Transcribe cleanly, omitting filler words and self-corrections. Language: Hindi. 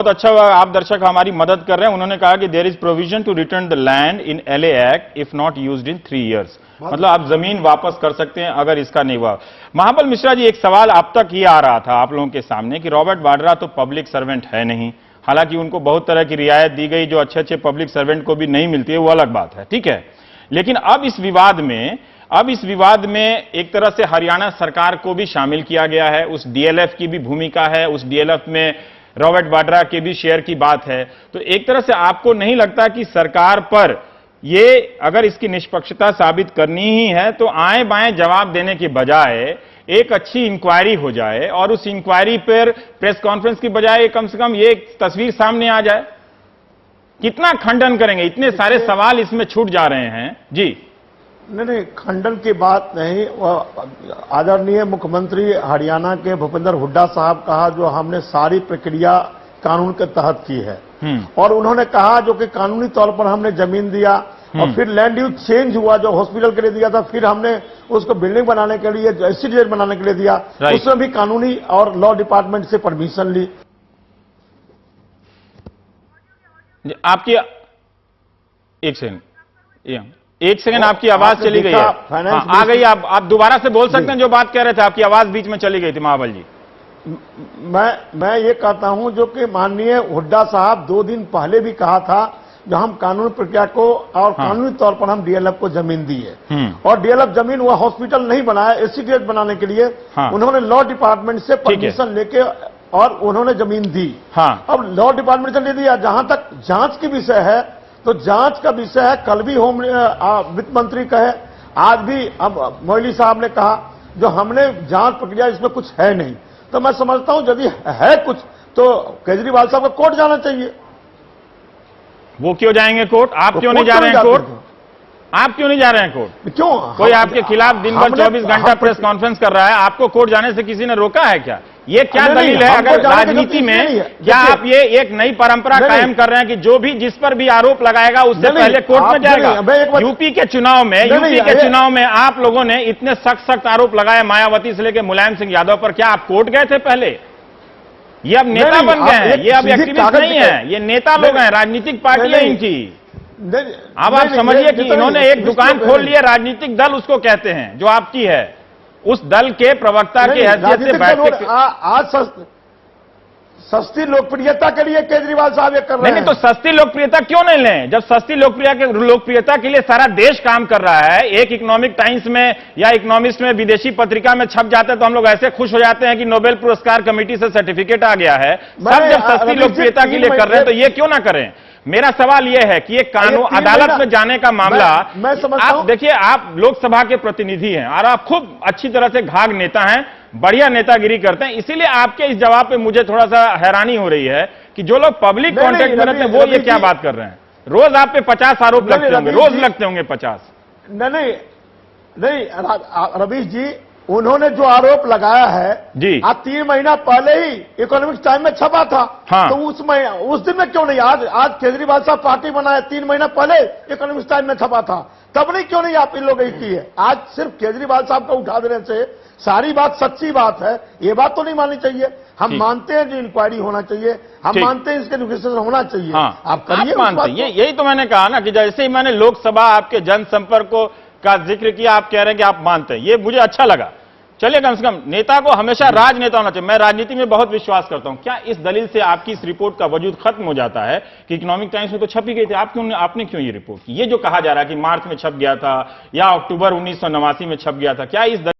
बहुत अच्छा हुआ आप दर्शक हमारी मदद कर रहे हैं। उन्होंने कहा कि there is provision to return the land in LA act if not used in 3 years। मतलब आप जमीन वापस कर सकते हैं अगर इसका नहीं हुआ। महाबल मिश्रा जी, एक सवाल अब तक ये आ रहा था आप लोगों के सामने कि रॉबर्ट वाड्रा तो पब्लिक सर्वेंट है नहीं, हालांकि उनको बहुत तरह की रियायत दी गई जो अच्छे अच्छे पब्लिक सर्वेंट को भी नहीं मिलती है, वो अलग बात है, ठीक है। लेकिन अब इस विवाद में एक तरह से हरियाणा सरकार को भी शामिल किया गया है, उस DLF की भी भूमिका है, उस DLF में रॉबर्ट वाड्रा के भी शेयर की बात है। तो एक तरह से आपको नहीं लगता कि सरकार पर ये अगर इसकी निष्पक्षता साबित करनी ही है तो आए बाएं जवाब देने के बजाय एक अच्छी इंक्वायरी हो जाए और उस इंक्वायरी पर प्रेस कॉन्फ्रेंस की बजाय कम से कम ये तस्वीर सामने आ जाए? कितना खंडन करेंगे? इतने सारे सवाल इसमें छूट जा रहे हैं जी। नहीं, खंडन की बात नहीं। आदरणीय मुख्यमंत्री हरियाणा के भूपेंद्र हुड्डा साहब कहा जो हमने सारी प्रक्रिया कानून के तहत की है, और उन्होंने कहा जो कि कानूनी तौर पर हमने जमीन दिया और फिर लैंड यूज चेंज हुआ, जो हॉस्पिटल के लिए दिया था फिर हमने उसको बिल्डिंग बनाने के लिए, एसटीजेड बनाने के लिए दिया, उसमें भी कानूनी और लॉ डिपार्टमेंट से परमिशन ली। आपकी एक सेकंड आपकी आवाज चली गई है। आ गई, आप दोबारा से बोल सकते हैं जो बात कह रहे थे, आपकी आवाज बीच में चली गई थी महाबल जी। मैं ये कहता हूं जो कि माननीय हुड्डा साहब 2 दिन पहले भी कहा था जो हम कानूनी प्रक्रिया को और कानूनी तौर पर हम DLF को जमीन दी है, और DLF जमीन वो हॉस्पिटल नहीं बनाया, एसटीजेड बनाने के लिए उन्होंने लॉ डिपार्टमेंट से परमिशन लेके और उन्होंने जमीन दी। अब लॉ डिपार्टमेंट से ले दिया। जहां तक जांच की विषय है तो जांच का विषय है, कल भी वित्त मंत्री कहे, आज भी अब मोइली साहब ने कहा जो हमने जांच प्रक्रिया इसमें कुछ है नहीं। तो मैं समझता हूं यदि है कुछ तो केजरीवाल साहब को कोर्ट जाना चाहिए। वो क्यों जाएंगे कोर्ट? आप क्यों नहीं जा रहे हैं कोर्ट? आप क्यों नहीं जा रहे हैं कोर्ट? क्यों? कोई आपके खिलाफ दिन भर 24 घंटा प्रेस कॉन्फ्रेंस कर रहा है, आपको कोर्ट जाने से किसी ने रोका है क्या? ये क्या दलील है? अगर राजनीति में क्या आप ये एक नई परंपरा कायम कर रहे हैं कि जो भी जिस पर भी आरोप लगाएगा उससे पहले कोर्ट में जाएगा? यूपी के चुनाव में आप लोगों ने इतने सख्त आरोप लगाए मायावती से लेकर मुलायम सिंह यादव पर, क्या आप कोर्ट गए थे पहले? ये अब नेता बन गए हैं, ये अब एक्टिविस्ट नहीं है, ये नेता लोग हैं, राजनीतिक पार्टी है इनकी। अब आप समझिए कि इन्होंने एक दुकान खोल ली है, राजनीतिक दल उसको कहते हैं जो आपकी है, उस दल के प्रवक्ता की हैसियत से बैठे। आज सस्ती लोकप्रियता के लिए केजरीवाल साहब ये कर रहे हैं। नहीं तो सस्ती लोकप्रियता क्यों नहीं लें जब सस्ती लोकप्रियता के लिए सारा देश काम कर रहा है? एक इकोनॉमिक टाइम्स में या इकोनॉमिस्ट में विदेशी पत्रिका में छप जाते हैं तो हम लोग ऐसे खुश हो जाते हैं कि नोबेल पुरस्कार कमेटी से सर्टिफिकेट आ गया है। सब जब सस्ती लोकप्रियता के लिए कर रहे हैं तो ये क्यों ना करें? मेरा सवाल यह है कि ये कानून अदालत में जाने का मामला, आप देखिए, आप लोकसभा के प्रतिनिधि हैं और आप खूब अच्छी तरह से घाघ नेता हैं, बढ़िया नेतागिरी करते हैं, इसीलिए आपके इस जवाब पे मुझे थोड़ा सा हैरानी हो रही है कि जो लोग पब्लिक कॉन्टेक्ट में रहते हैं वो ये क्या बात कर रहे हैं? रोज आप पे 50 आरोप लगते होंगे, रोज लगते होंगे 50। नहीं रवीश जी, उन्होंने जो आरोप लगाया है जी, आज 3 महीना पहले ही इकोनॉमिक्स टाइम में छपा था। तो उस दिन में क्यों नहीं? आज केजरीवाल साहब पार्टी बनाए, 3 महीना पहले इकोनॉमिक्स टाइम में छपा था, तब नहीं क्यों नहीं आप इन लोग की है? आज सिर्फ केजरीवाल साहब को उठा देने से सारी बात सच्ची बात है, ये बात तो नहीं माननी चाहिए। हम मानते हैं जो इंक्वायरी होना चाहिए, हम मानते हैं इसके इन्वेस्टिगेशन होना चाहिए। आप करिए, मानते हैं। यही तो मैंने कहा ना कि जैसे ही मैंने लोकसभा आपके जनसंपर्क का जिक्र किया, आप कह रहे हैं कि आप मानते हैं, ये मुझे अच्छा लगा। चलिए, कम से कम नेता को हमेशा राजनेता होना चाहिए। मैं राजनीति में बहुत विश्वास करता हूं। क्या इस दलील से आपकी इस रिपोर्ट का वजूद खत्म हो जाता है कि इकोनॉमिक टाइम्स में तो छपी गई थी, आपने क्यों ये रिपोर्ट की? ये जो कहा जा रहा है कि मार्च में छप गया था या अक्टूबर 1989 में छप गया था, क्या इस